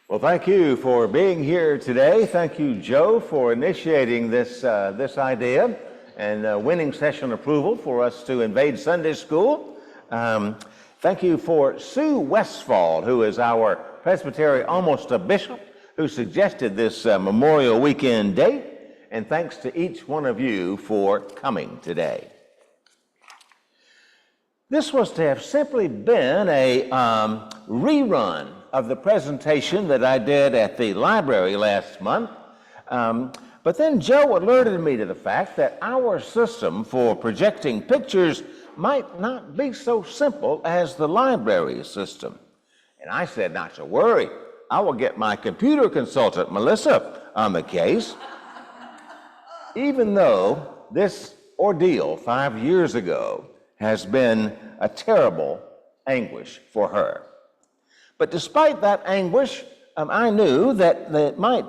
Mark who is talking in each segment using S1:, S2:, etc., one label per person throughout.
S1: Well, thank you for being here today. Thank you, Joe, for initiating this idea and winning session approval for us to invade Sunday school. Thank you for Sue Westfall, who is our Presbyterian, almost a bishop, who suggested this Memorial Weekend date. And thanks to each one of you for coming today. This was to have simply been a rerun of the presentation that I did at the library last month. But then Joe alerted me to the fact that our system for projecting pictures might not be so simple as the library system. And I said, not to worry, I will get my computer consultant, Melissa, on the case. Even though this ordeal 5 years ago has been a terrible anguish for her. But despite that anguish, I knew that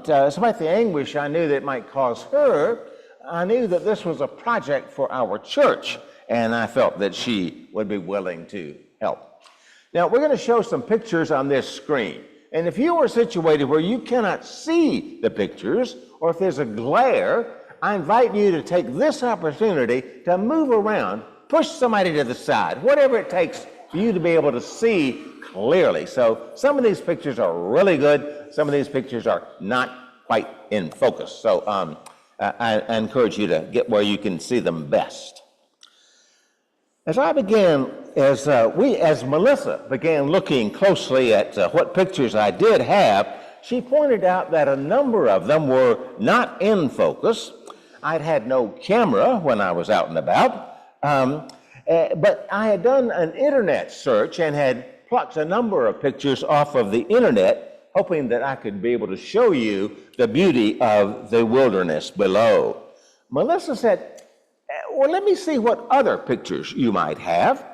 S1: despite the anguish I knew that it might cause her, I knew that this was a project for our church, and I felt that she would be willing to help. Now, we're going to show some pictures on this screen. And if you are situated where you cannot see the pictures, or if there's a glare, I invite you to take this opportunity to move around, push somebody to the side, whatever it takes for you to be able to see clearly. So some of these pictures are really good. Some of these pictures are not quite in focus. So I encourage you to get where you can see them best. As Melissa began looking closely at what pictures I did have, she pointed out that a number of them were not in focus. I'd had no camera when I was out and about, but I had done an internet search and had plucked a number of pictures off of the internet, hoping that I could be able to show you the beauty of the wilderness below. Melissa said, well, let me see what other pictures you might have.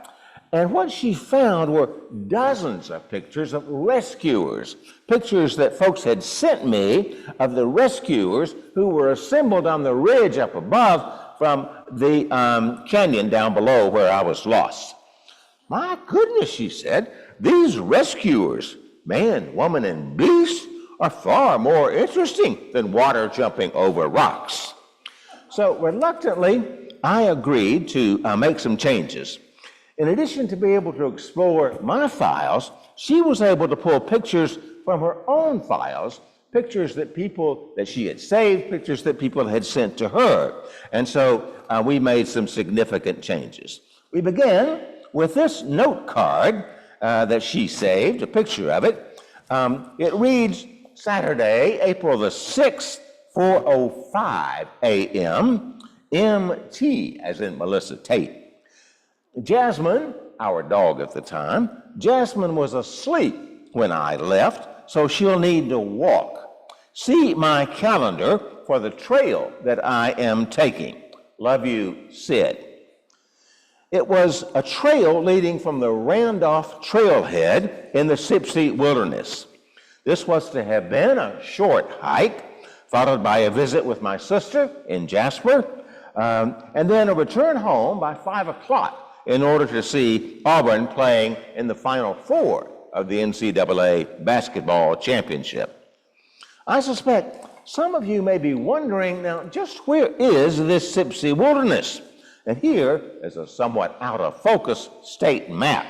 S1: And what she found were dozens of pictures of rescuers, pictures that folks had sent me of the rescuers who were assembled on the ridge up above from the canyon down below where I was lost. My goodness, she said, these rescuers, man, woman, and beast, are far more interesting than water jumping over rocks. So reluctantly, I agreed to make some changes. In addition to be able to explore my files, she was able to pull pictures from her own files, pictures that she had saved, pictures that people had sent to her. And so we made some significant changes. We began with this note card that she saved, a picture of it. It reads, Saturday, April the 6th, 4:05 a.m., MT, as in Melissa Tate. Jasmine, our dog at the time, Jasmine was asleep when I left, so she'll need to walk. See my calendar for the trail that I am taking. Love you, Sid. It was a trail leading from the Randolph Trailhead in the Sipsey Wilderness. This was to have been a short hike, followed by a visit with my sister in Jasper, and then a return home by 5 o'clock in order to see Auburn playing in the Final Four of the NCAA basketball championship. I suspect some of you may be wondering, now, just where is this Sipsey Wilderness? And here is a somewhat out of focus state map.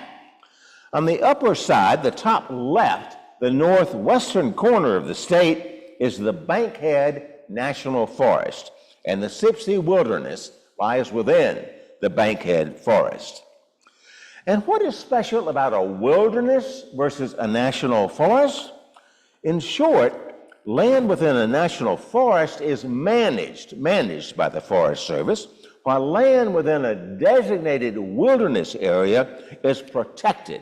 S1: On the upper side, the top left, the northwestern corner of the state is the Bankhead National Forest, and the Sipsey Wilderness lies within the Bankhead Forest. And what is special about a wilderness versus a national forest? In short, land within a national forest is managed by the Forest Service, while land within a designated wilderness area is protected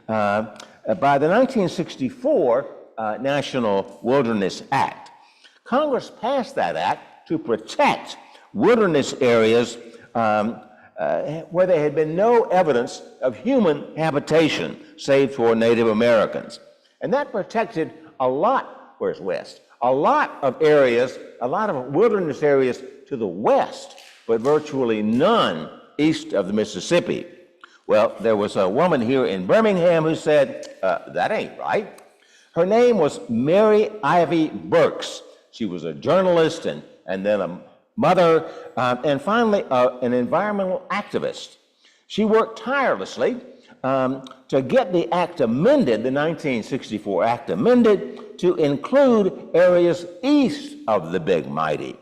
S1: by the 1964 National Wilderness Act. Congress passed that act to protect wilderness areas where there had been no evidence of human habitation, save for Native Americans. And that protected a lot, where's west? A lot of areas, a lot of wilderness areas to the west, but virtually none east of the Mississippi. Well, there was a woman here in Birmingham who said, that ain't right. Her name was Mary Ivy Burgess. She was a journalist and then a mother, and finally an environmental activist. She worked tirelessly to get the act amended, the 1964 act amended, to include areas east of the Big Mighty.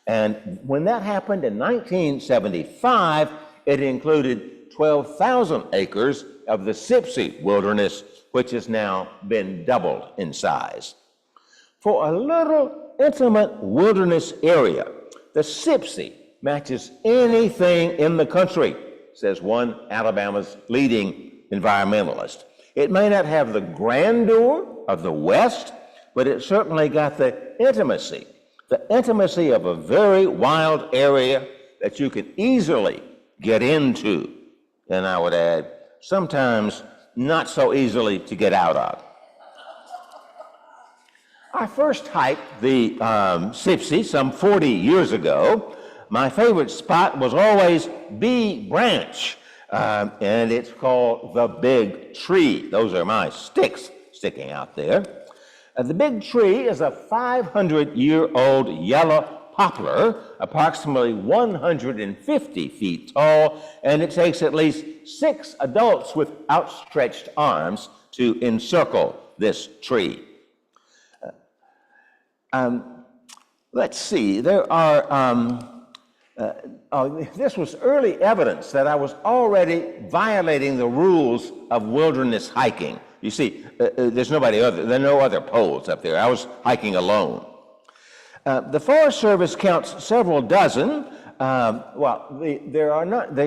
S1: And when that happened in 1975, it included 12,000 acres of the Sipsey Wilderness, which has now been doubled in size. For a little intimate wilderness area, the Sipsey matches anything in the country, says one Alabama's leading environmentalist. It may not have the grandeur of the West, but it certainly got the intimacy of a very wild area that you can easily get into, and I would add, sometimes not so easily to get out of. I first hiked the Sipsey some 40 years ago. My favorite spot was always Bee Branch, and it's called the Big Tree. Those are my sticks sticking out there. The Big Tree is a 500-year-old yellow poplar, approximately 150 feet tall, and it takes at least 6 adults with outstretched arms to encircle this tree. Let's see, there are, this was early evidence that I was already violating the rules of wilderness hiking. You see, there are no other poles up there. I was hiking alone. The Forest Service counts several dozen. The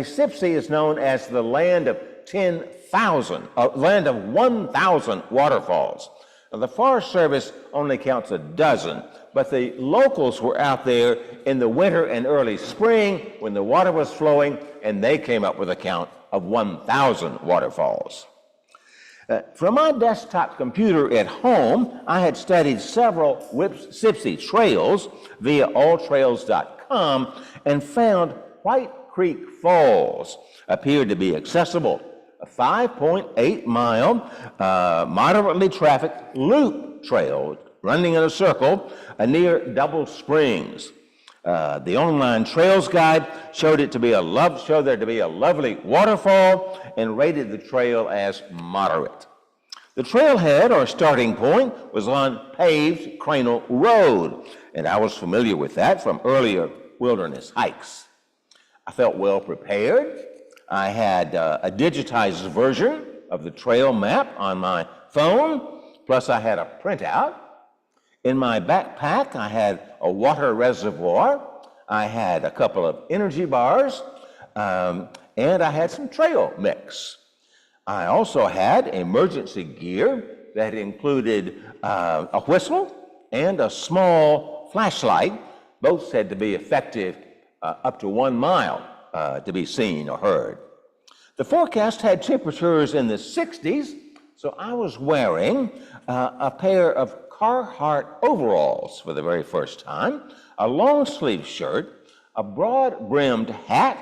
S1: Sipsey is known as the land of 1,000 waterfalls. Now, the Forest Service only counts a dozen, but the locals were out there in the winter and early spring when the water was flowing, and they came up with a count of 1,000 waterfalls. From my desktop computer at home, I had studied several Sipsey trails via alltrails.com and found White Creek Falls appeared to be accessible, a 5.8-mile, moderately trafficked loop trail running in a circle near Double Springs. The online trails guide showed there to be a lovely waterfall and rated the trail as moderate. The trailhead, or starting point, was on paved Cranel Road, and I was familiar with that from earlier wilderness hikes. I felt well prepared. I had a digitized version of the trail map on my phone, plus I had a printout. In my backpack, I had a water reservoir, I had a couple of energy bars, and I had some trail mix. I also had emergency gear that included a whistle and a small flashlight, both said to be effective up to 1 mile to be seen or heard. The forecast had temperatures in the 60s, so I was wearing a pair of Carhartt overalls for the very first time, a long-sleeve shirt, a broad-brimmed hat,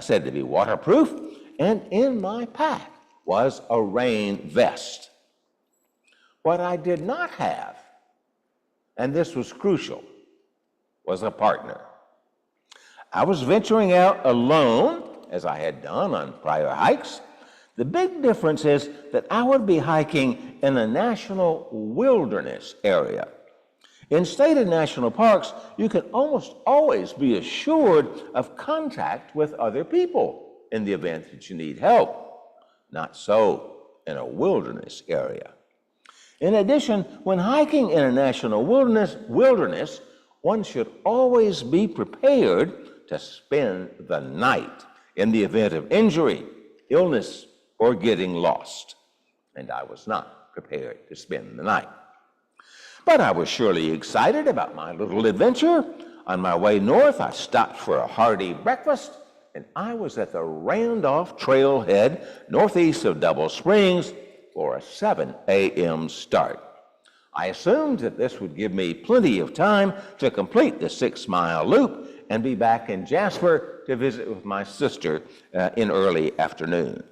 S1: said to be waterproof, and in my pack was a rain vest. What I did not have, and this was crucial, was a partner. I was venturing out alone, as I had done on prior hikes. The big difference is that I would be hiking in a national wilderness area. In state and national parks, you can almost always be assured of contact with other people in the event that you need help. Not so in a wilderness area. In addition, when hiking in a national wilderness, one should always be prepared to spend the night in the event of injury, illness, or getting lost. And I was not prepared to spend the night. But I was surely excited about my little adventure. On my way north, I stopped for a hearty breakfast, and I was at the Randolph Trailhead northeast of Double Springs for a 7 a.m. start. I assumed that this would give me plenty of time to complete the 6-mile loop and be back in Jasper to visit with my sister in early afternoon.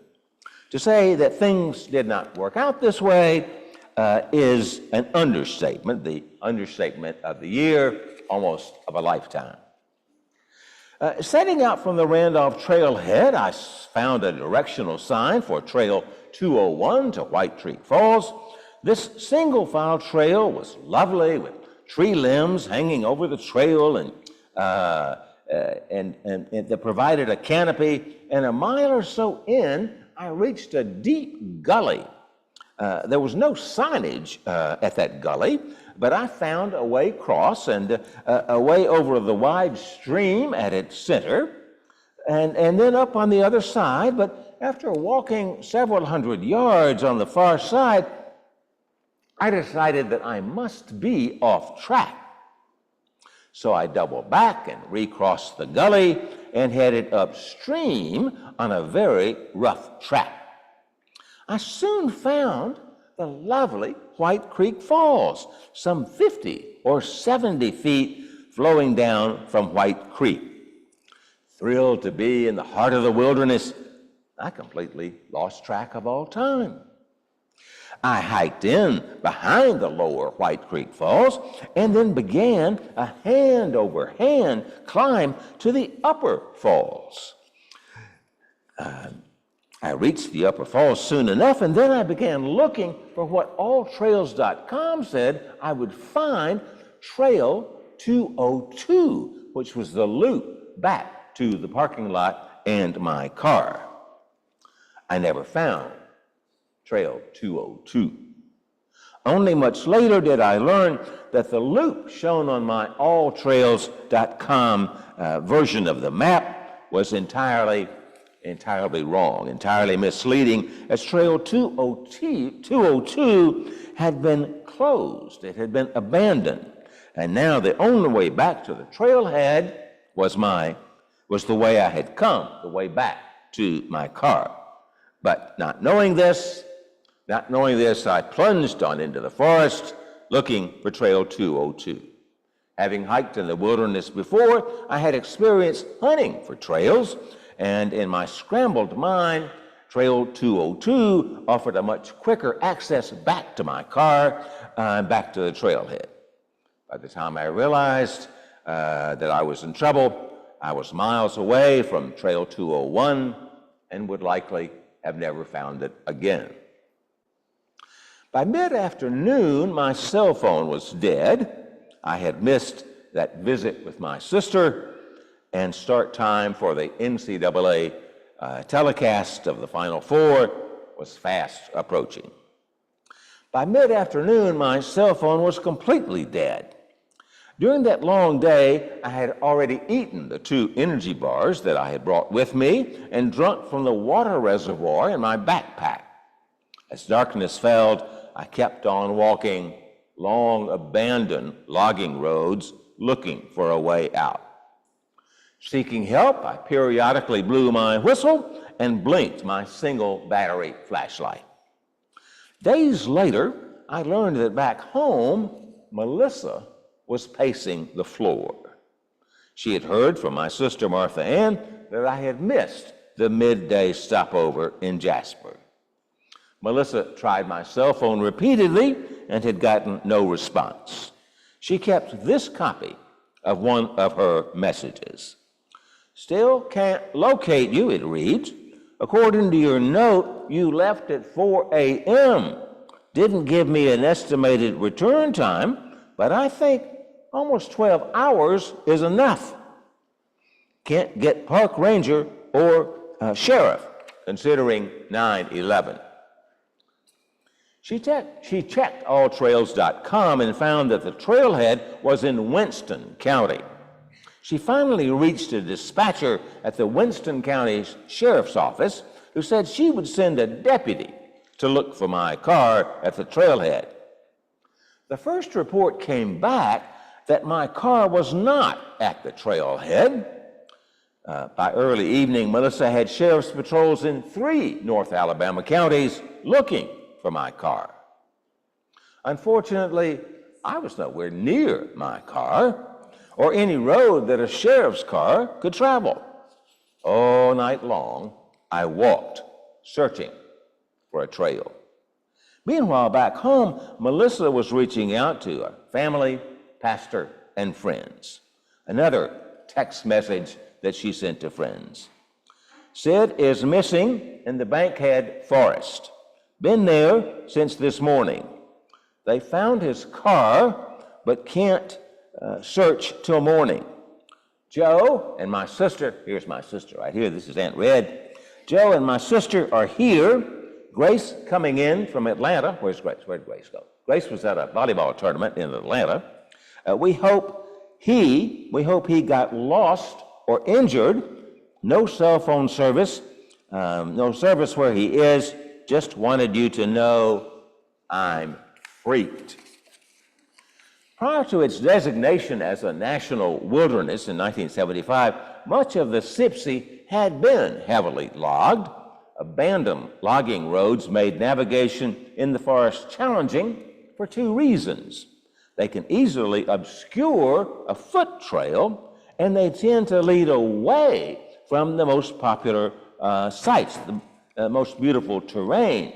S1: To say that things did not work out this way, is an understatement, the understatement of the year, almost of a lifetime. Setting out from the Randolph Trailhead, I found a directional sign for Trail 201 to White Creek Falls. This single-file trail was lovely, with tree limbs hanging over the trail and that provided a canopy. And a mile or so in, I reached a deep gully. There was no signage at that gully, but I found a way across and a way over the wide stream at its center, and then up on the other side. But after walking several hundred yards on the far side, I decided that I must be off track. So I doubled back and recrossed the gully and headed upstream on a very rough track. I soon found the lovely White Creek Falls, some 50 or 70 feet flowing down from White Creek. Thrilled to be in the heart of the wilderness, I completely lost track of all time. I hiked in behind the lower White Creek Falls and then began a hand-over-hand climb to the upper falls. I reached the upper falls soon enough, and then I began looking for what alltrails.com said I would find, Trail 202, which was the loop back to the parking lot and my car. I never found Trail 202. Only much later did I learn that the loop shown on my alltrails.com version of the map was entirely wrong, entirely misleading, as Trail 202 had been closed. It had been abandoned. And now the only way back to the trailhead was the way I had come, the way back to my car. But not knowing this, I plunged on into the forest looking for Trail 202. Having hiked in the wilderness before, I had experienced hunting for trails, and in my scrambled mind, Trail 202 offered a much quicker access back to my car and back to the trailhead. By the time I realized that I was in trouble, I was miles away from Trail 201 and would likely have never found it again. By mid-afternoon, my cell phone was dead. I had missed that visit with my sister, and start time for the NCAA telecast of the Final Four was fast approaching. By mid-afternoon, my cell phone was completely dead. During that long day, I had already eaten the 2 energy bars that I had brought with me and drunk from the water reservoir in my backpack. As darkness fell, I kept on walking long abandoned logging roads looking for a way out. Seeking help, I periodically blew my whistle and blinked my single battery flashlight. Days later, I learned that back home, Melissa was pacing the floor. She had heard from my sister Martha Ann that I had missed the midday stopover in Jasper. Melissa tried my cell phone repeatedly and had gotten no response. She kept this copy of one of her messages. "Still can't locate you," it reads. "According to your note, you left at 4 a.m. Didn't give me an estimated return time, but I think almost 12 hours is enough. Can't get park ranger or sheriff, considering 9/11. She checked alltrails.com and found that the trailhead was in Winston County. She finally reached a dispatcher at the Winston County Sheriff's Office who said she would send a deputy to look for my car at the trailhead. The first report came back that my car was not at the trailhead. By early evening, Melissa had sheriff's patrols in 3 North Alabama counties looking for my car. Unfortunately, I was nowhere near my car or any road that a sheriff's car could travel. All night long, I walked, searching for a trail. Meanwhile, back home, Melissa was reaching out to her family, pastor, and friends. Another text message that she sent to friends. Sid is missing in the Bankhead Forest. Been there since this morning. They found his car, but can't search till morning. Joe and my sister, here's my sister right here, this is Aunt Red. Joe and my sister are here. Grace coming in from Atlanta. Where's Grace? Where'd Grace go? Grace was at a volleyball tournament in Atlanta. We hope he got lost or injured. No cell phone service, no service where he is. Just wanted you to know I'm freaked. Prior to its designation as a national wilderness in 1975, much of the Sipsey had been heavily logged. Abandoned logging roads made navigation in the forest challenging for two reasons. They can easily obscure a foot trail, and they tend to lead away from the most popular sites, the most beautiful terrain,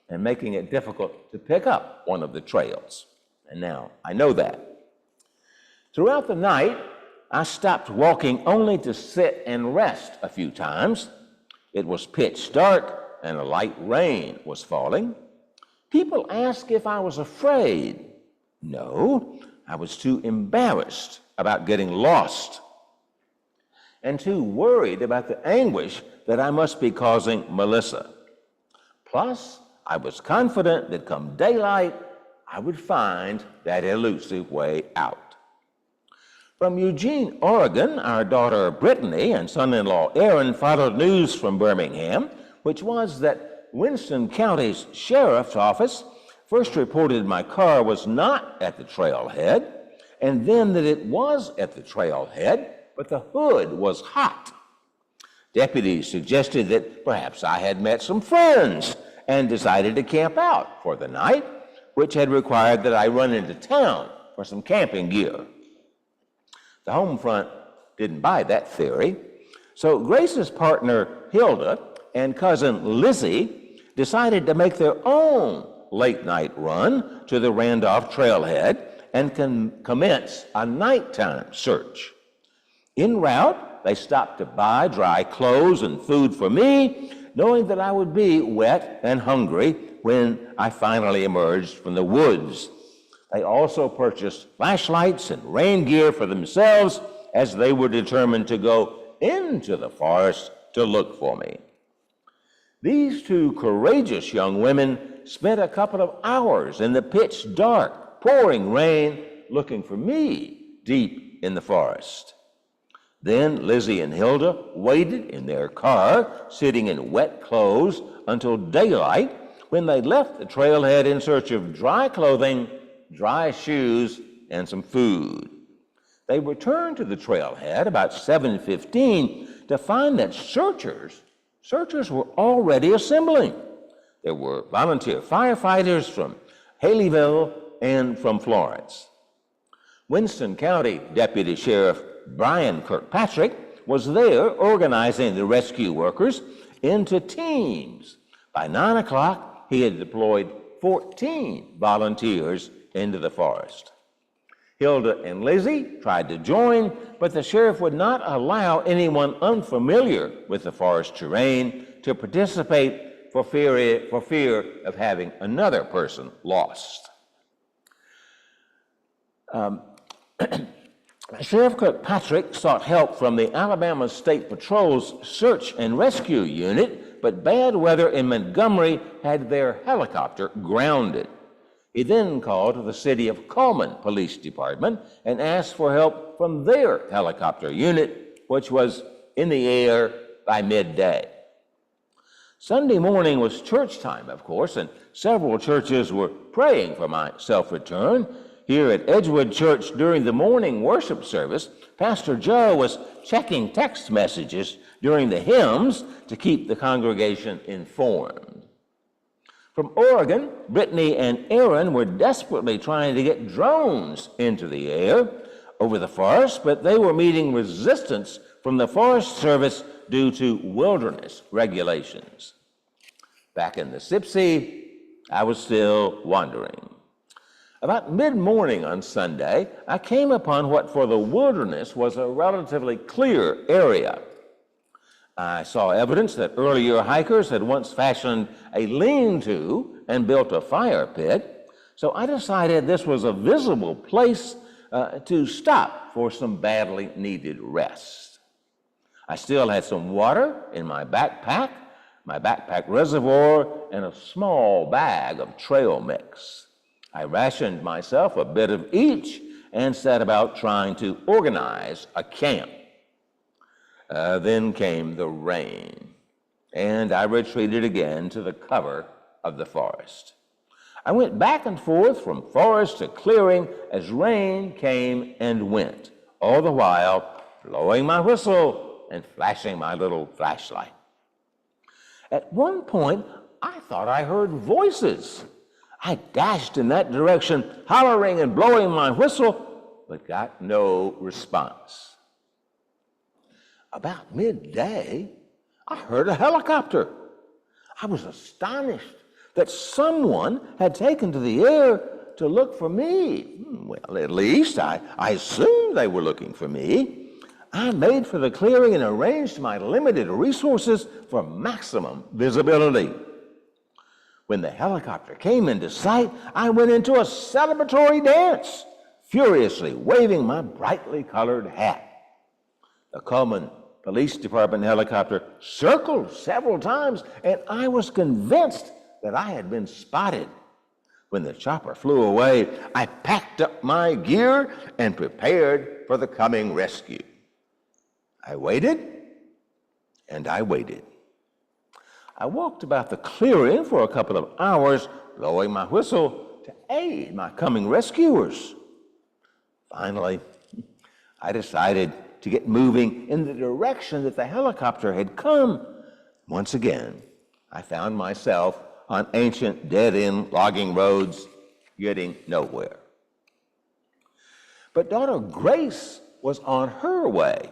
S1: and making it difficult to pick up one of the trails. And now I know that. Throughout the night, I stopped walking only to sit and rest a few times. It was pitch dark and a light rain was falling. People asked if I was afraid. No, I was too embarrassed about getting lost and too worried about the anguish that I must be causing Melissa. Plus, I was confident that come daylight, I would find that elusive way out. From Eugene, Oregon, our daughter Brittany and son-in-law Aaron followed news from Birmingham, which was that Winston County's sheriff's office first reported my car was not at the trailhead, and then that it was at the trailhead, but the hood was hot. Deputies suggested that perhaps I had met some friends and decided to camp out for the night, which had required that I run into town for some camping gear. The home front didn't buy that theory, so Grace's partner Hilda and cousin Lizzie decided to make their own late-night run to the Randolph trailhead and commence a nighttime search. En route, they stopped to buy dry clothes and food for me, knowing that I would be wet and hungry when I finally emerged from the woods. They also purchased flashlights and rain gear for themselves as they were determined to go into the forest to look for me. These two courageous young women spent a couple of hours in the pitch dark, pouring rain, looking for me deep in the forest. Then Lizzie and Hilda waited in their car, sitting in wet clothes until daylight, when they left the trailhead in search of dry clothing, dry shoes, and some food. They returned to the trailhead about 7:15 to find that searchers were already assembling. There were volunteer firefighters from Haleyville and from Florence. Winston County Deputy Sheriff Brian Kirkpatrick was there organizing the rescue workers into teams. By 9 o'clock, he had deployed 14 volunteers into the forest. Hilda and Lizzie tried to join, but the sheriff would not allow anyone unfamiliar with the forest terrain to participate for fear of having another person lost. Sheriff Kirkpatrick sought help from the Alabama State Patrol's Search and Rescue Unit, but bad weather in Montgomery had their helicopter grounded. He then called the City of Cullman Police Department and asked for help from their helicopter unit, which was in the air by midday. Sunday morning was church time, of course, and several churches were praying for my self-return. Here at Edgewood Church during the morning worship service, Pastor Joe was checking text messages during the hymns to keep the congregation informed. From Oregon, Brittany and Aaron were desperately trying to get drones into the air over the forest, but they were meeting resistance from the Forest Service due to wilderness regulations. Back in the Sipsey, I was still wandering. About mid-morning on Sunday, I came upon what for the wilderness was a relatively clear area. I saw evidence that earlier hikers had once fashioned a lean-to and built a fire pit, so I decided this was a visible place to stop for some badly needed rest. I still had some water in my backpack reservoir, and a small bag of trail mix. I rationed myself a bit of each and set about trying to organize a camp. Then came the rain, and I retreated again to the cover of the forest. I went back and forth from forest to clearing as rain came and went, all the while blowing my whistle and flashing my little flashlight. At one point, I thought I heard voices. I dashed in that direction, hollering and blowing my whistle, but got no response. About midday, I heard a helicopter. I was astonished that someone had taken to the air to look for me. Well, at least I assumed they were looking for me. I made for the clearing and arranged my limited resources for maximum visibility. When the helicopter came into sight, I went into a celebratory dance, furiously waving my brightly colored hat. The Coleman Police Department helicopter circled several times, and I was convinced that I had been spotted. When the chopper flew away, I packed up my gear and prepared for the coming rescue. I waited, and I waited. I walked about the clearing for a couple of hours, blowing my whistle to aid my coming rescuers. Finally, I decided to get moving in the direction that the helicopter had come. Once again, I found myself on ancient dead-end logging roads, getting nowhere. But daughter Grace was on her way.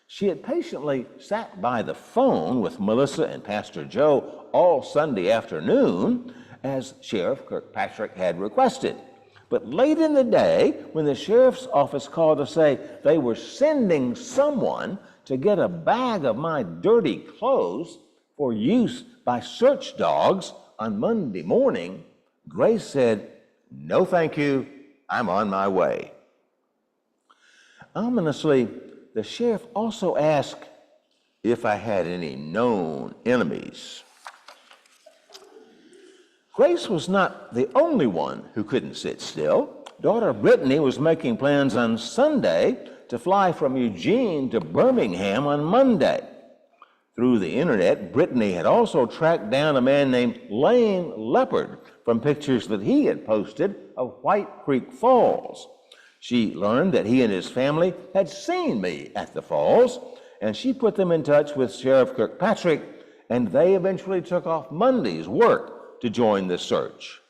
S1: She had patiently sat by the phone with Melissa and Pastor Joe all Sunday afternoon, as Sheriff Kirkpatrick had requested. But late in the day, when the sheriff's office called to say they were sending someone to get a bag of my dirty clothes for use by search dogs on Monday morning, Grace said, "No, thank you, I'm on my way." Ominously, the sheriff also asked if I had any known enemies. Grace was not the only one who couldn't sit still. Daughter Brittany was making plans on Sunday to fly from Eugene to Birmingham on Monday. Through the internet, Brittany had also tracked down a man named Lane Leopard from pictures that he had posted of White Creek Falls. She learned that he and his family had seen me at the falls, and she put them in touch with Sheriff Kirkpatrick, and they eventually took off Monday's work to join the search.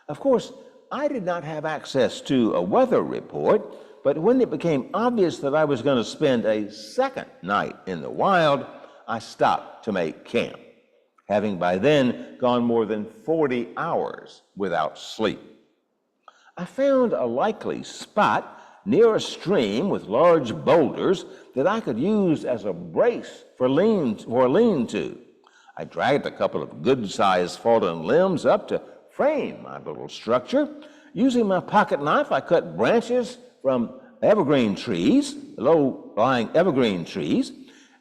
S1: Of course, I did not have access to a weather report, but when it became obvious that I was going to spend a second night in the wild, I stopped to make camp, having by then gone more than 40 hours without sleep. I found a likely spot near a stream with large boulders that I could use as a brace for a lean-to. I dragged a couple of good-sized fallen limbs up to frame my little structure. Using my pocket knife, I cut branches from evergreen trees, low-lying evergreen trees,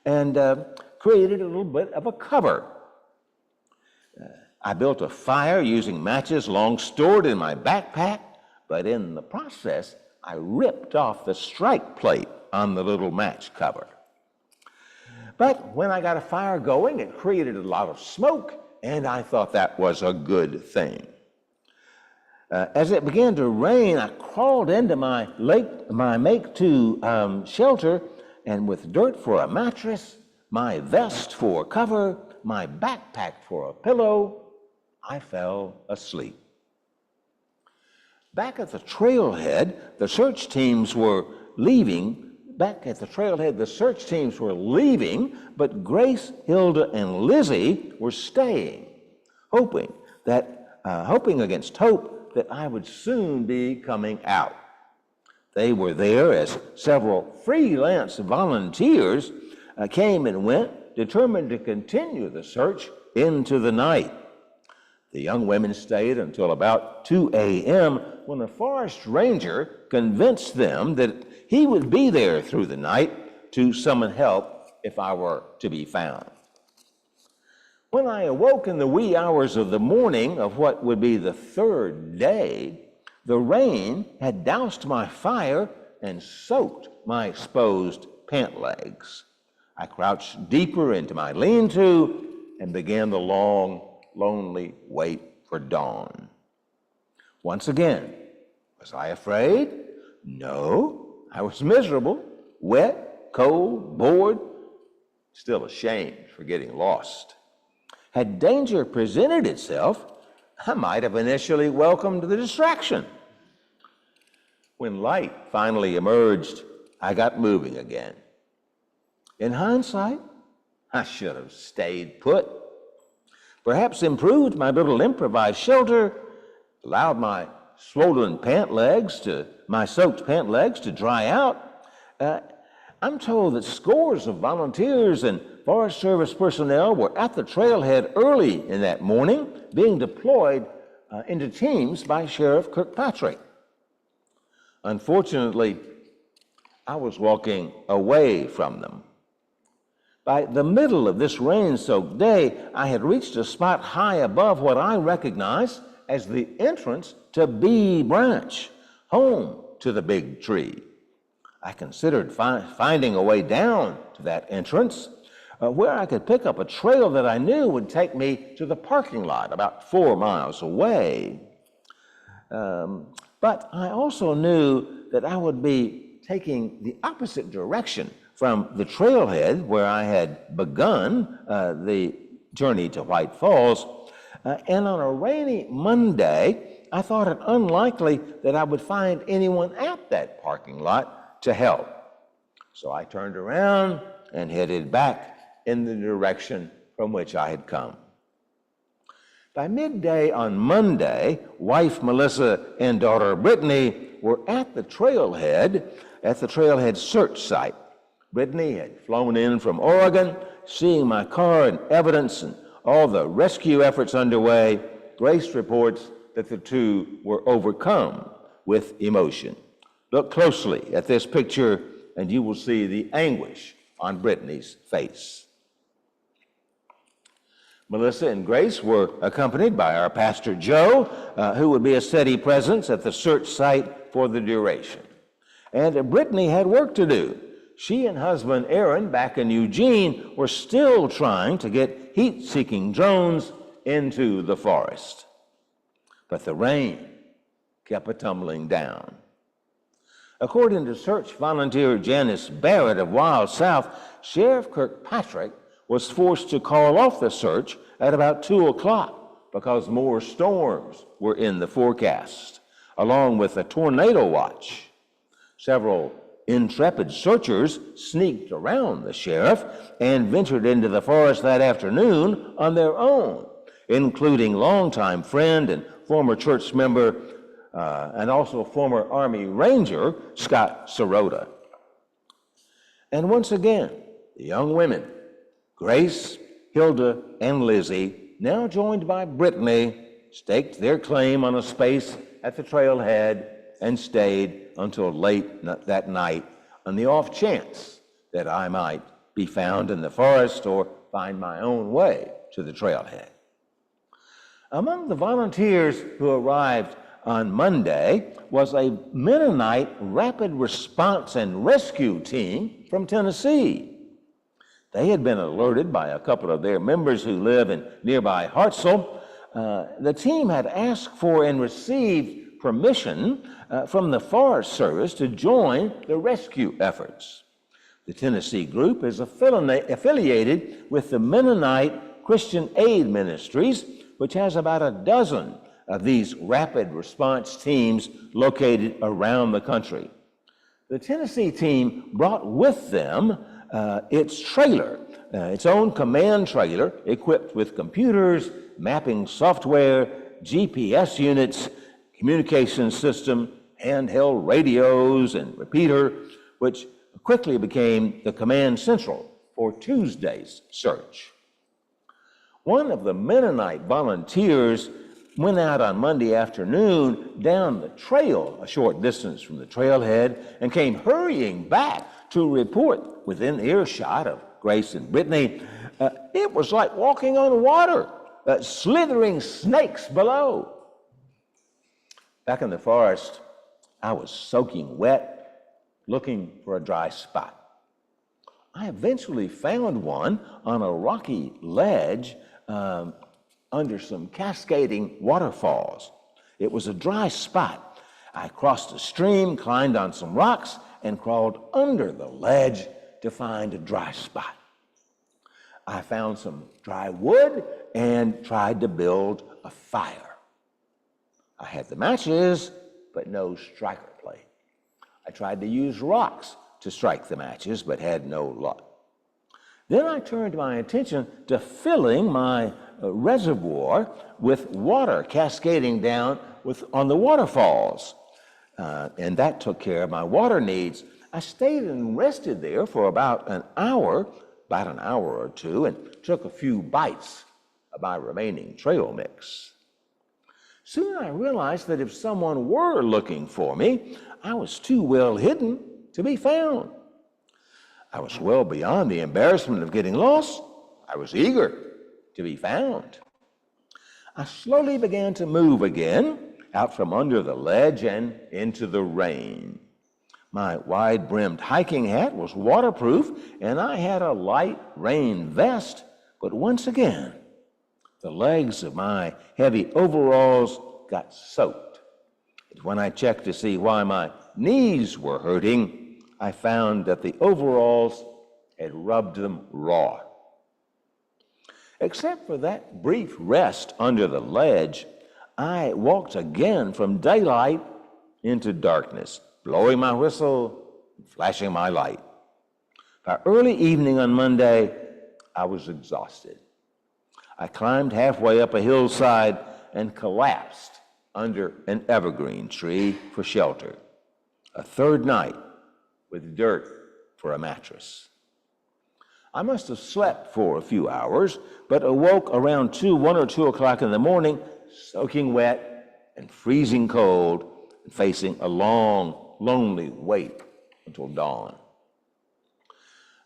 S1: and created a little bit of a cover. I built a fire using matches long stored in my backpack, but in the process, I ripped off the strike plate on the little match cover. But when I got a fire going, it created a lot of smoke, and I thought that was a good thing. As it began to rain, I crawled into my make-to shelter, and with dirt for a mattress, my vest for cover, my backpack for a pillow, I fell asleep. Back at the trailhead, the search teams were leaving, but Grace, Hilda, and Lizzie were staying, hoping hoping against hope that I would soon be coming out. They were there as several freelance volunteers came and went, determined to continue the search into the night. The young women stayed until about 2 a.m. when a forest ranger convinced them that he would be there through the night to summon help if I were to be found. When I awoke in the wee hours of the morning of what would be the third day, the rain had doused my fire and soaked my exposed pant legs. I crouched deeper into my lean-to and began the long, lonely wait for dawn. Once again, was I afraid? No, I was miserable, wet, cold, bored, still ashamed for getting lost. Had danger presented itself, I might have initially welcomed the distraction. When light finally emerged, I got moving again. In hindsight, I should have stayed put. Perhaps improved my little improvised shelter, allowed my swollen my soaked pant legs to dry out. I'm told that scores of volunteers and Forest Service personnel were at the trailhead early in that morning, being deployed into teams by Sheriff Kirkpatrick. Unfortunately, I was walking away from them. By the middle of this rain-soaked day, I had reached a spot high above what I recognized as the entrance to Bee Branch, home to the big tree. I considered finding a way down to that entrance where I could pick up a trail that I knew would take me to the parking lot about 4 miles away. But I also knew that I would be taking the opposite direction from the trailhead where I had begun the journey to White Falls. And on a rainy Monday, I thought it unlikely that I would find anyone at that parking lot to help. So I turned around and headed back in the direction from which I had come. By midday on Monday, wife Melissa and daughter Brittany were at the trailhead search site. Brittany had flown in from Oregon, seeing my car and evidence and all the rescue efforts underway. Grace reports that the two were overcome with emotion. Look closely at this picture and you will see the anguish on Brittany's face. Melissa and Grace were accompanied by our pastor Joe, who would be a steady presence at the search site for the duration. And Brittany had work to do. She and husband Aaron, back in Eugene, were still trying to get heat-seeking drones into the forest. But the rain kept tumbling down. According to search volunteer Janice Barrett of Wild South, Sheriff Kirkpatrick was forced to call off the search at about 2 o'clock because more storms were in the forecast, along with a tornado watch. Several intrepid searchers sneaked around the sheriff and ventured into the forest that afternoon on their own, including longtime friend and former church member and also former Army Ranger Scott Sirota. And once again, the young women, Grace, Hilda, and Lizzie, now joined by Brittany, staked their claim on a space at the trailhead and stayed until late that night on the off chance that I might be found in the forest or find my own way to the trailhead. Among the volunteers who arrived on Monday was a Mennonite rapid response and rescue team from Tennessee. They had been alerted by a couple of their members who live in nearby Hartselle. The team had asked for and received permission from the Forest Service to join the rescue efforts. The Tennessee group is affiliated with the Mennonite Christian Aid Ministries, which has about a dozen of these rapid response teams located around the country. The Tennessee team brought with them its trailer, its own command trailer equipped with computers mapping software, GPS units, communication system, handheld radios, and repeater, which quickly became the command central for Tuesday's search. One of the Mennonite volunteers went out on Monday afternoon down the trail a short distance from the trailhead and came hurrying back to report within earshot of Grace and Brittany. It was like walking on water, slithering snakes below. Back in the forest, I was soaking wet, looking for a dry spot. I eventually found one on a rocky ledge under some cascading waterfalls. It was a dry spot. I crossed a stream, climbed on some rocks, and crawled under the ledge to find a dry spot. I found some dry wood and tried to build a fire. I had the matches, but no striker plate. I tried to use rocks to strike the matches, but had no luck. Then I turned my attention to filling my reservoir with water cascading down on the waterfalls. And that took care of my water needs. I stayed and rested there for about an hour or two, and took a few bites of my remaining trail mix. Soon I realized that if someone were looking for me, I was too well hidden to be found. I was well beyond the embarrassment of getting lost. I was eager to be found. I slowly began to move again, out from under the ledge and into the rain. My wide-brimmed hiking hat was waterproof, and I had a light rain vest, but once again, the legs of my heavy overalls got soaked. And when I checked to see why my knees were hurting, I found that the overalls had rubbed them raw. Except for that brief rest under the ledge, I walked again from daylight into darkness, blowing my whistle, flashing my light. By early evening on Monday, I was exhausted. I climbed halfway up a hillside and collapsed under an evergreen tree for shelter. A third night with dirt for a mattress. I must have slept for a few hours, but awoke around 1 or 2 o'clock in the morning, soaking wet and freezing cold, and facing a long, lonely wait until dawn.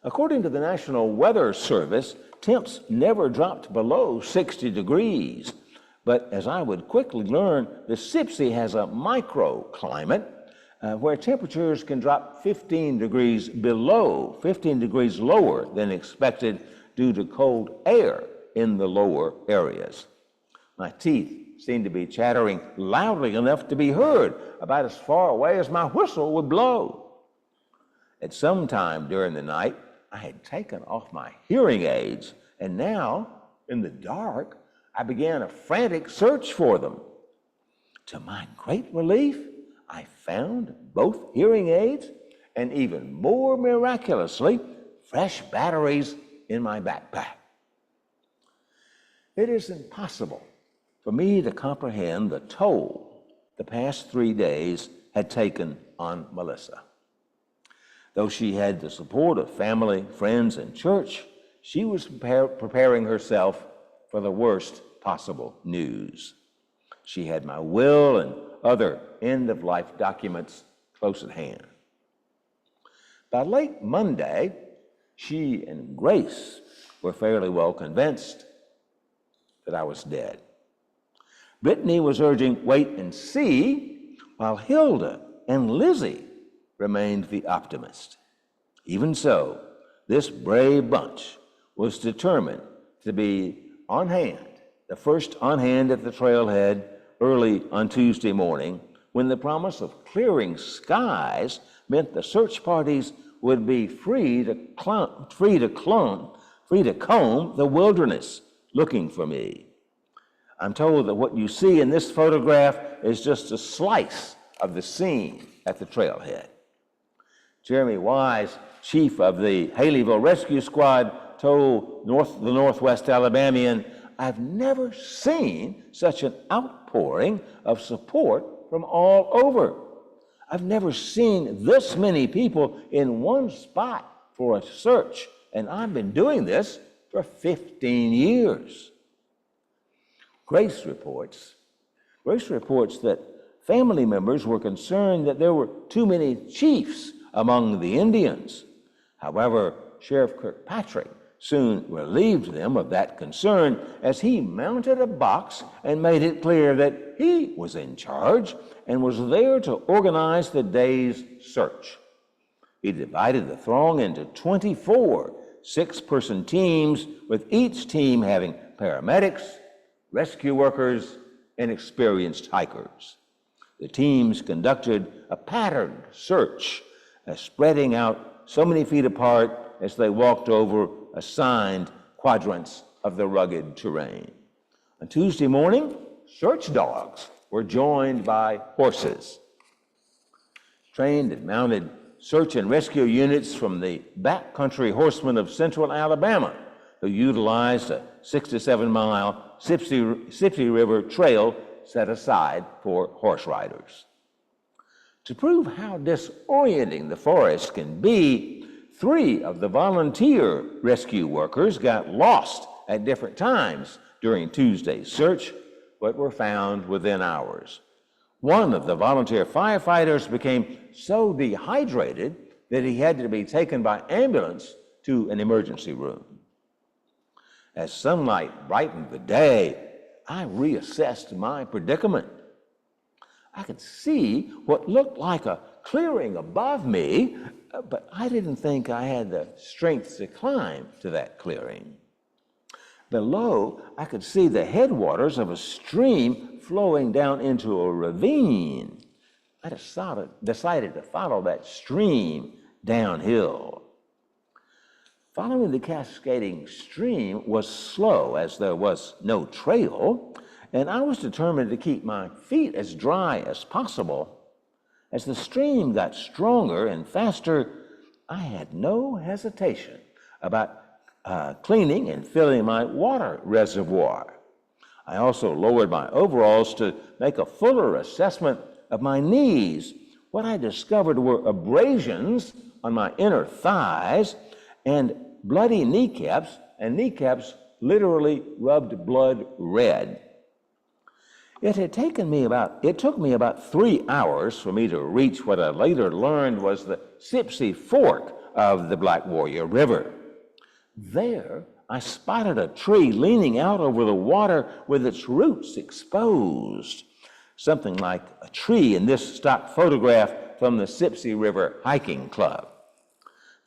S1: According to the National Weather Service, temps never dropped below 60 degrees. But as I would quickly learn, the Sipsey has a microclimate where temperatures can drop 15 degrees lower than expected due to cold air in the lower areas. My teeth seemed to be chattering loudly enough to be heard, about as far away as my whistle would blow. At some time during the night, I had taken off my hearing aids, and now, in the dark, I began a frantic search for them. To my great relief, I found both hearing aids, and even more miraculously, fresh batteries in my backpack. It is impossible for me to comprehend the toll the past 3 days had taken on Melissa. Though she had the support of family, friends, and church, she was preparing herself for the worst possible news. She had my will and other end-of-life documents close at hand. By late Monday, she and Grace were fairly well convinced that I was dead. Brittany was urging wait and see, while Hilda and Lizzie remained the optimist. Even so, this brave bunch was determined to be on hand, the first on hand at the trailhead early on Tuesday morning, when the promise of clearing skies meant the search parties would be free to comb the wilderness looking for me. I'm told that what you see in this photograph is just a slice of the scene at the trailhead. Jeremy Wise, chief of the Haleyville Rescue Squad, told the Northwest Alabamian, I've never seen such an outpouring of support from all over. I've never seen this many people in one spot for a search, and I've been doing this for 15 years. Grace reports that family members were concerned that there were too many chiefs among the Indians. However, Sheriff Kirkpatrick soon relieved them of that concern as he mounted a box and made it clear that he was in charge and was there to organize the day's search. He divided the throng into 24 six-person teams, with each team having paramedics, rescue workers, and experienced hikers. The teams conducted a patterned search, spreading out so many feet apart as they walked over assigned quadrants of the rugged terrain. On Tuesday morning, search dogs were joined by horses. Trained and mounted search and rescue units from the backcountry horsemen of central Alabama, who utilized a 67-mile Sipsey River trail set aside for horse riders. To prove how disorienting the forest can be, 3 of the volunteer rescue workers got lost at different times during Tuesday's search, but were found within hours. One of the volunteer firefighters became so dehydrated that he had to be taken by ambulance to an emergency room. As sunlight brightened the day, I reassessed my predicament. I could see what looked like a clearing above me, but I didn't think I had the strength to climb to that clearing. Below, I could see the headwaters of a stream flowing down into a ravine. I decided to follow that stream downhill. Following the cascading stream was slow, as there was no trail, and I was determined to keep my feet as dry as possible. As the stream got stronger and faster, I had no hesitation about cleaning and filling my water reservoir. I also lowered my overalls to make a fuller assessment of my knees. What I discovered were abrasions on my inner thighs and bloody kneecaps, and kneecaps literally rubbed blood red. It took me about 3 hours for me to reach what I later learned was the Sipsey Fork of the Black Warrior River. There, I spotted a tree leaning out over the water with its roots exposed, something like a tree in this stock photograph from the Sipsey River Hiking Club.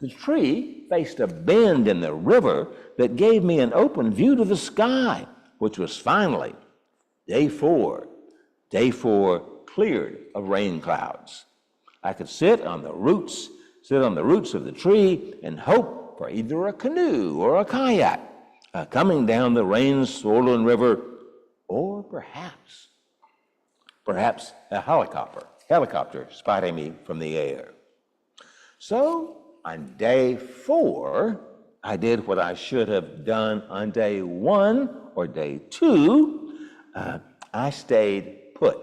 S1: The tree faced a bend in the river that gave me an open view to the sky, which was finally day four cleared of rain clouds. I could sit on the roots of the tree and hope for either a canoe or a kayak coming down the rain-swollen river, or perhaps a helicopter spotting me from the air. So on day 4, I did what I should have done on day 1 or day 2. I stayed put.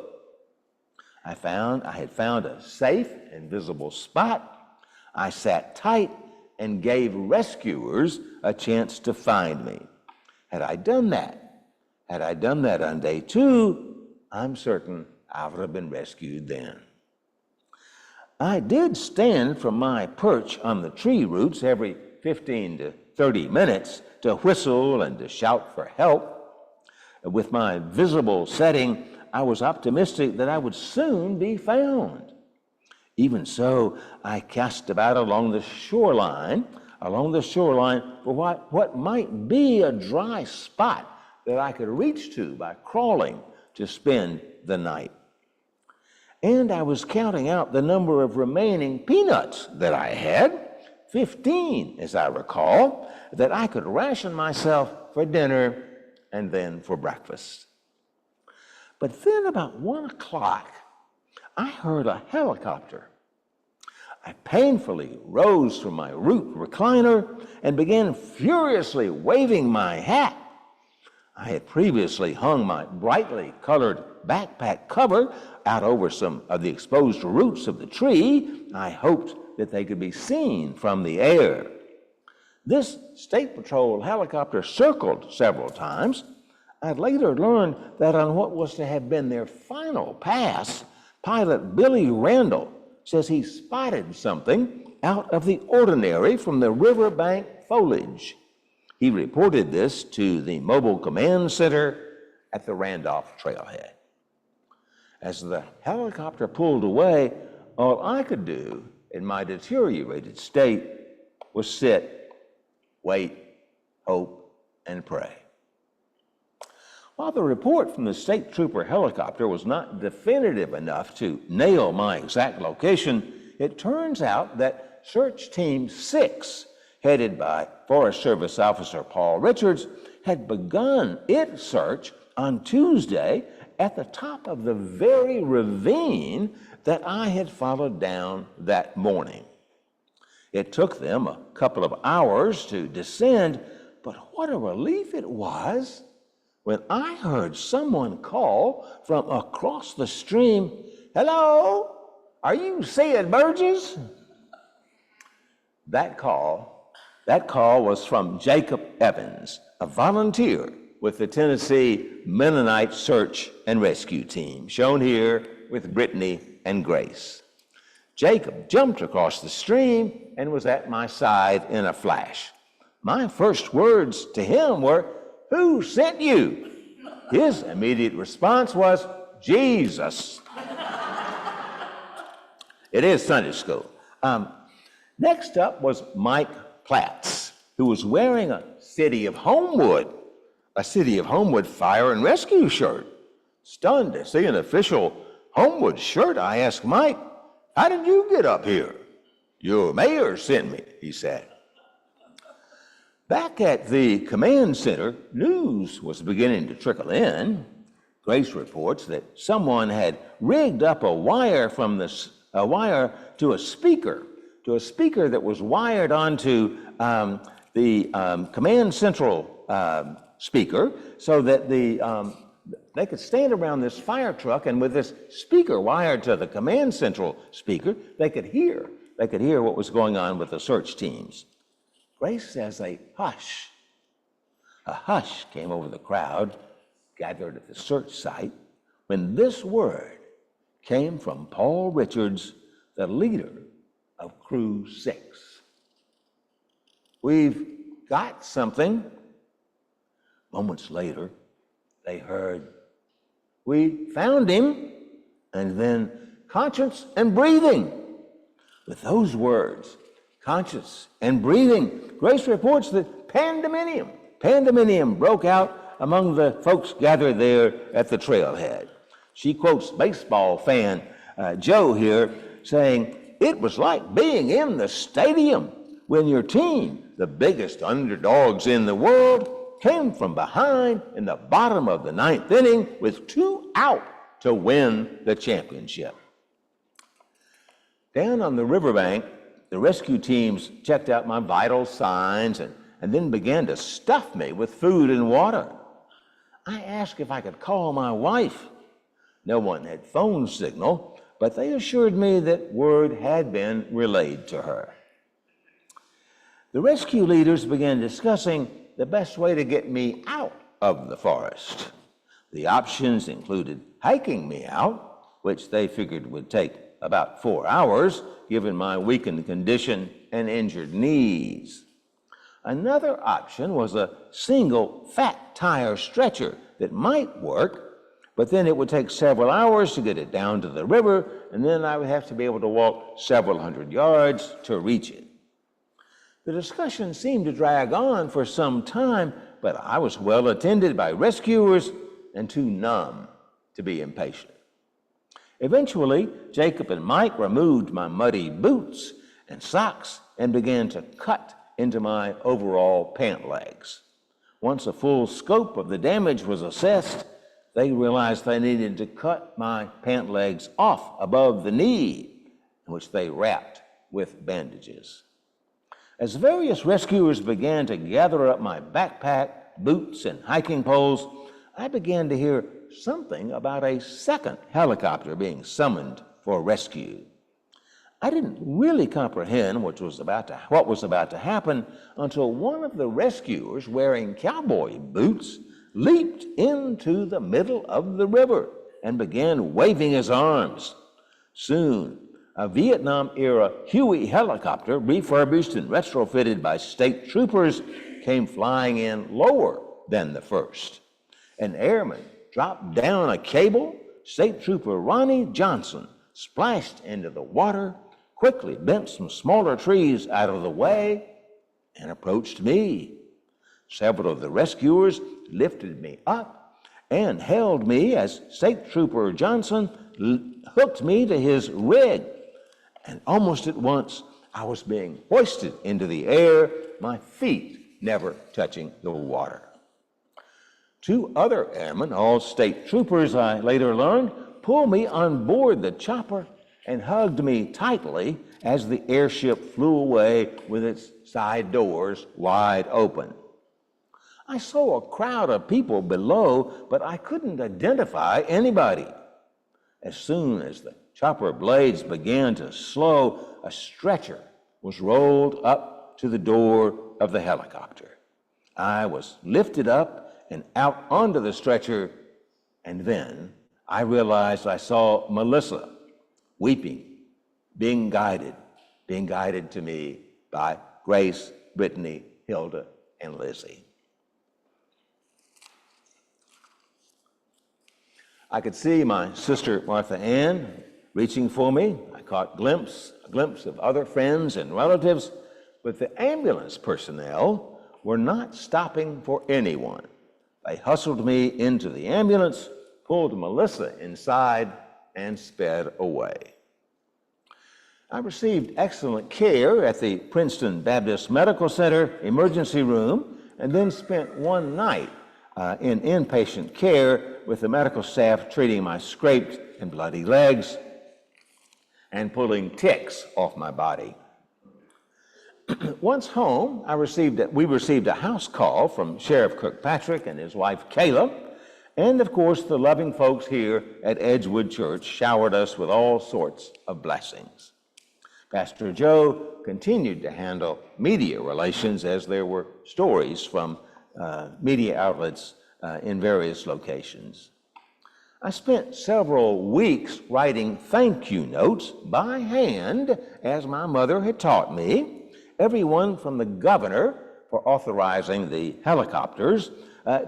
S1: I had found a safe and visible spot. I sat tight and gave rescuers a chance to find me. Had I done that on day 2, I'm certain I would have been rescued then. I did stand from my perch on the tree roots every 15 to 30 minutes to whistle and to shout for help. With my visible setting, I was optimistic that I would soon be found. Even so, I cast about along the shoreline for what might be a dry spot that I could reach to by crawling to spend the night. And I was counting out the number of remaining peanuts that I had, 15 as I recall, that I could ration myself for dinner and then for breakfast. But then about 1 o'clock, I heard a helicopter. I painfully rose from my root recliner and began furiously waving my hat. I had previously hung my brightly colored backpack cover out over some of the exposed roots of the tree. I hoped that they could be seen from the air. This State Patrol helicopter circled several times. I'd later learned that on what was to have been their final pass, pilot Billy Randall says he spotted something out of the ordinary from the riverbank foliage. He reported this to the Mobile Command Center at the Randolph Trailhead. As the helicopter pulled away, all I could do in my deteriorated state was sit, wait, hope, and pray. While the report from the state trooper helicopter was not definitive enough to nail my exact location, it turns out that Search Team 6, headed by Forest Service Officer Paul Richards, had begun its search on Tuesday at the top of the very ravine that I had followed down that morning. It took them a couple of hours to descend, but what a relief it was when I heard someone call from across the stream, "Hello, are you seeing Burgess?" That call was from Jacob Evans, a volunteer with the Tennessee Mennonite Search and Rescue Team, shown here with Brittany and Grace. Jacob jumped across the stream and was at my side in a flash. My first words to him were, "Who sent you?" His immediate response was, "Jesus." It is Sunday school. Next up was Mike Platts, who was wearing a City of Homewood fire and rescue shirt. Stunned to see an official Homewood shirt, I asked Mike, "How did you get up here?" "Your mayor sent me," he said. Back at the command center, news was beginning to trickle in. Grace reports that someone had rigged up a wire to a speaker that was wired onto the command central speaker, so that they could stand around this fire truck, and with this speaker wired to the command central speaker, they could hear what was going on with the search teams. Grace says a hush came over the crowd gathered at the search site when this word came from Paul Richards, the leader of Crew 6. "We've got something." Moments later, they heard, "We found him," and then "conscience and breathing." With those words, conscience and breathing, Grace reports that pandemonium broke out among the folks gathered there at the trailhead. She quotes baseball fan Joe here, saying, "It was like being in the stadium when your team, the biggest underdogs in the world, came from behind in the bottom of the ninth inning with 2 out to win the championship." Down on the riverbank, the rescue teams checked out my vital signs and then began to stuff me with food and water. I asked if I could call my wife. No one had phone signal, but they assured me that word had been relayed to her. The rescue leaders began discussing the best way to get me out of the forest. The options included hiking me out, which they figured would take about 4 hours, given my weakened condition and injured knees. Another option was a single fat tire stretcher that might work, but then it would take several hours to get it down to the river, and then I would have to be able to walk several hundred yards to reach it. The discussion seemed to drag on for some time, but I was well attended by rescuers and too numb to be impatient. Eventually, Jacob and Mike removed my muddy boots and socks and began to cut into my overall pant legs. Once a full scope of the damage was assessed, they realized they needed to cut my pant legs off above the knee, which they wrapped with bandages. As various rescuers began to gather up my backpack, boots and hiking poles, I began to hear something about a second helicopter being summoned for rescue. I didn't really comprehend what was about to happen until one of the rescuers, wearing cowboy boots, leaped into the middle of the river and began waving his arms. Soon, a Vietnam-era Huey helicopter, refurbished and retrofitted by state troopers, came flying in lower than the first. An airman dropped down a cable. State Trooper Ronnie Johnson splashed into the water, quickly bent some smaller trees out of the way, and approached me. Several of the rescuers lifted me up and held me as State Trooper Johnson hooked me to his rig. And almost at once, I was being hoisted into the air, my feet never touching the water. Two other airmen, all state troopers, I later learned, pulled me on board the chopper and hugged me tightly as the airship flew away with its side doors wide open. I saw a crowd of people below, but I couldn't identify anybody. As soon as the chopper blades began to slow, a stretcher was rolled up to the door of the helicopter. I was lifted up and out onto the stretcher, and then I realized I saw Melissa weeping, being guided to me by Grace, Brittany, Hilda, and Lizzie. I could see my sister Martha Ann reaching for me. I caught a glimpse of other friends and relatives, but the ambulance personnel were not stopping for anyone. They hustled me into the ambulance, pulled Melissa inside, and sped away. I received excellent care at the Princeton Baptist Medical Center emergency room, and then spent one night in inpatient care with the medical staff treating my scraped and bloody legs and pulling ticks off my body. Once home, we received a house call from Sheriff Kirkpatrick and his wife Kayla, and of course the loving folks here at Edgewood Church showered us with all sorts of blessings. Pastor Joe continued to handle media relations as there were stories from media outlets in various locations. I spent several weeks writing thank you notes by hand, as my mother had taught me, everyone from the governor for authorizing the helicopters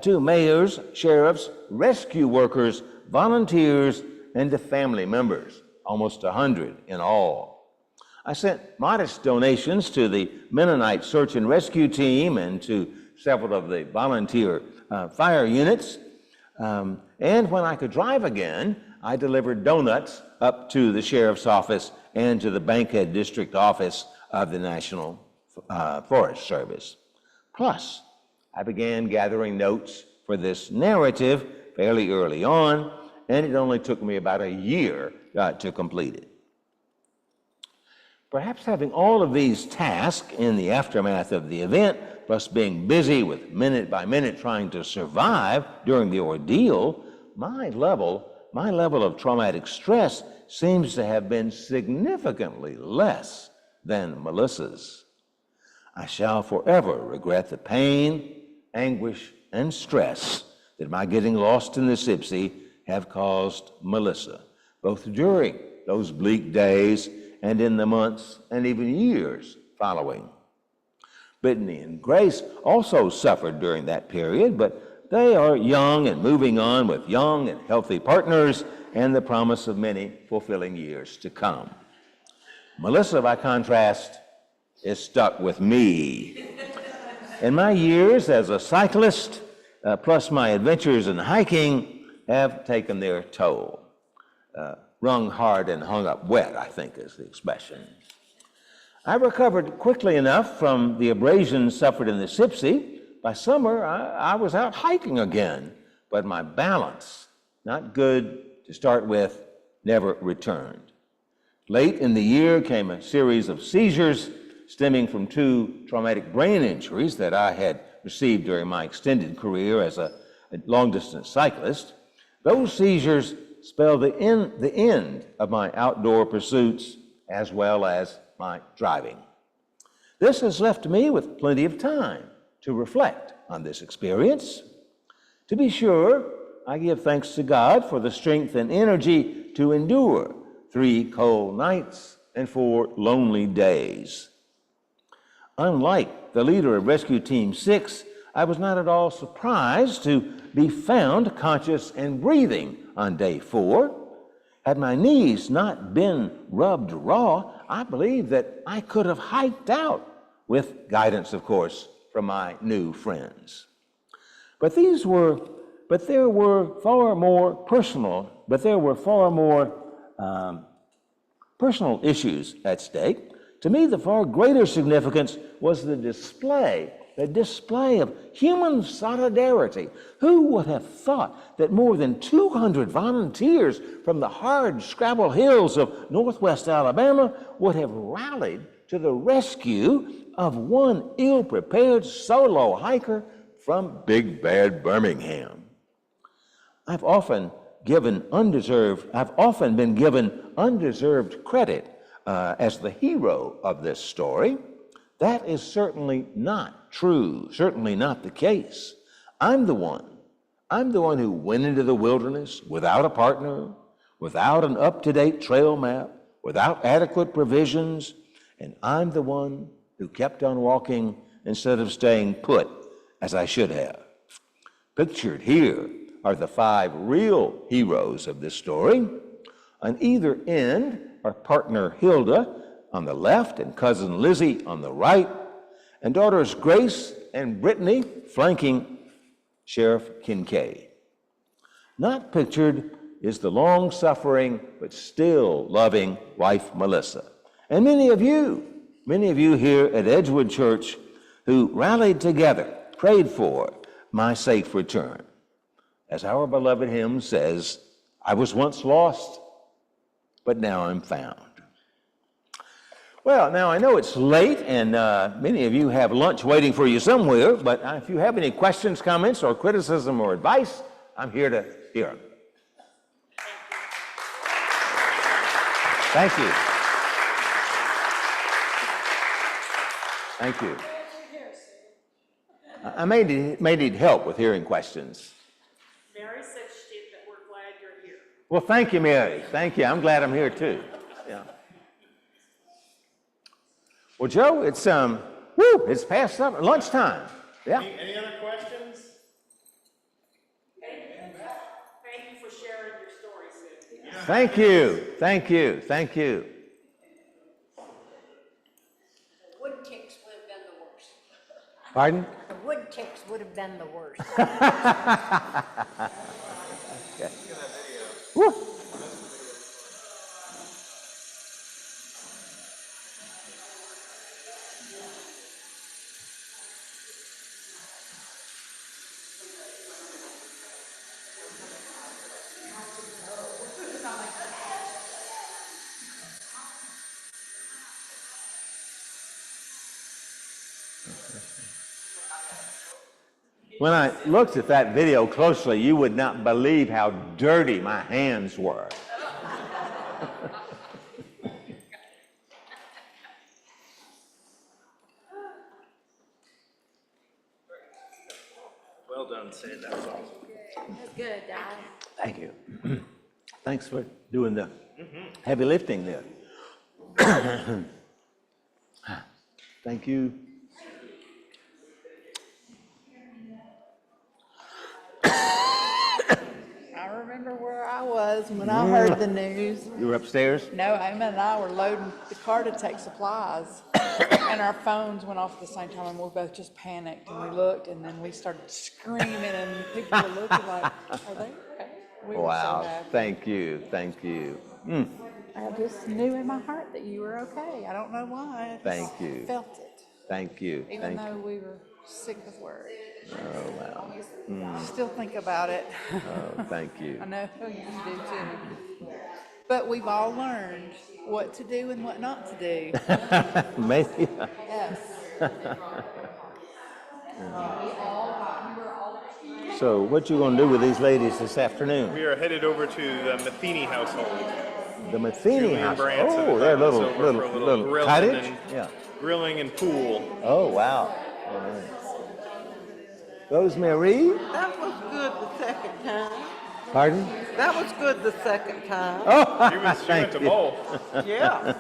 S1: to mayors, sheriffs, rescue workers, volunteers, and to family members, almost 100 in all. I sent modest donations to the Mennonite Search and Rescue Team and to several of the volunteer fire units. And when I could drive again, I delivered donuts up to the sheriff's office and to the Bankhead District office of the National Forest Service. Plus, I began gathering notes for this narrative fairly early on, and it only took me about a year to complete it. Perhaps having all of these tasks in the aftermath of the event, plus being busy with minute by minute trying to survive during the ordeal, my level of traumatic stress seems to have been significantly less than Melissa's. I shall forever regret the pain, anguish, and stress that my getting lost in the Sipsey have caused Melissa, both during those bleak days and in the months and even years following. Brittany and Grace also suffered during that period, but they are young and moving on with young and healthy partners and the promise of many fulfilling years to come. Melissa, by contrast, is stuck with me. And my years as a cyclist, plus my adventures in hiking, have taken their toll. Wrung hard and hung up wet, I think is the expression. I recovered quickly enough from the abrasions suffered in the Sipsey. By summer, I was out hiking again, but my balance, not good to start with, never returned. Late in the year came a series of seizures stemming from 2 traumatic brain injuries that I had received during my extended career as a long-distance cyclist, those seizures spelled the end of my outdoor pursuits as well as my driving. This has left me with plenty of time to reflect on this experience. To be sure, I give thanks to God for the strength and energy to endure 3 cold nights and 4 lonely days. Unlike the leader of Rescue Team 6, I was not at all surprised to be found conscious and breathing on day 4. Had my knees not been rubbed raw, I believe that I could have hiked out, with guidance, of course, from my new friends. But there were far more personal issues at stake. To me, the far greater significance was the display of human solidarity. Who would have thought that more than 200 volunteers from the hard-scrabble hills of northwest Alabama would have rallied to the rescue of one ill-prepared solo hiker from Big Bad Birmingham? I've often been given undeserved credit as the hero of this story. That is certainly not true, certainly not the case. I'm the one who went into the wilderness without a partner, without an up-to-date trail map, without adequate provisions, and I'm the one who kept on walking instead of staying put as I should have. Pictured here are the 5 real heroes of this story. On either end are partner Hilda on the left and cousin Lizzie on the right, and daughters Grace and Brittany flanking Sheriff Kincaid. Not pictured is the long-suffering but still loving wife Melissa. And many of you here at Edgewood Church who rallied together, prayed for my safe return. As our beloved hymn says, I was once lost, but now I'm found. Well, now I know it's late and many of you have lunch waiting for you somewhere, but if you have any questions, comments, or criticism or advice, I'm here to hear them. Thank you. Thank you. I may need help with hearing questions.
S2: Mary said that we're glad you're here.
S1: Well, thank you, Mary. Thank you. I'm glad I'm here too. Yeah. Well, Joe, it's past lunchtime. Yeah.
S3: Any other questions?
S2: Thank you for sharing your story, Sid.
S3: Yeah.
S1: Thank you. Thank you. Thank you.
S4: Wood ticks would have been the worst.
S1: Pardon?
S4: The wood ticks would have been the worst.
S1: Okay. Woo. When I looked at that video closely, you would not believe how dirty my hands were.
S3: Well done, Sid. That was awesome.
S4: That's good, Dad.
S1: Thank you. Thanks for doing the heavy lifting there. Thank you.
S5: I remember where I was when I heard the news.
S1: You were upstairs?
S5: No, Emma and I were loading the car to take supplies, and our phones went off at the same time, and we both just panicked, and we looked, and then we started screaming, and people were looking like, are they okay? We were so
S1: Wow.
S5: happy.
S1: Thank you. Thank you.
S5: I just knew in my heart that you were okay. I don't know why. I just
S1: Thank you.
S5: felt it,
S1: Thank you.
S5: even
S1: Thank
S5: though we were sick with worry.
S1: Oh, wow.
S5: Still think about it.
S1: Oh, thank you.
S5: I know you do too. But we've all learned what to do and what not to do.
S1: Maybe.
S5: Yes.
S1: So what you gonna do with these ladies this afternoon?
S3: We are headed over to the Matheny household.
S1: The Matheny
S3: Julie and
S1: house.
S3: Branson
S1: Oh,
S3: invited
S1: their
S3: us
S1: little
S3: over for a
S1: little
S3: grilling
S1: cottage.
S3: and
S1: Yeah.
S3: grilling and pool.
S1: Oh wow. All right. Rosemary.
S6: That was good the second time.
S1: Pardon?
S6: That was good the second time.
S1: Oh,
S3: She went
S1: thank
S3: to
S1: you.
S3: both.
S6: Yeah.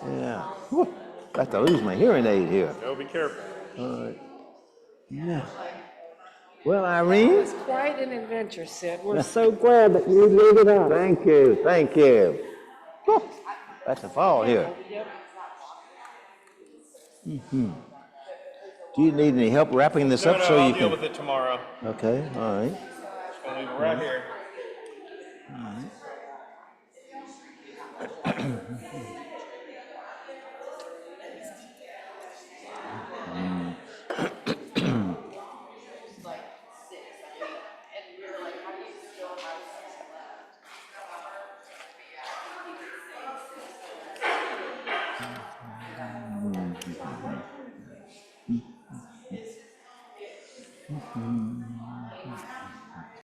S1: Yeah. Whew. Got to lose my hearing aid here.
S3: No, be careful.
S1: All right. Yeah. Well, Irene.
S2: It's quite an adventure, Sid. We're so glad that you made it up.
S1: Thank you. Thank you. Whew. That's a fall here. Do you need any help wrapping this
S3: No,
S1: up
S3: no,
S1: so
S3: I'll
S1: you
S3: deal
S1: can?
S3: with it tomorrow.
S1: Okay. All right.
S3: Just gonna leave it right here.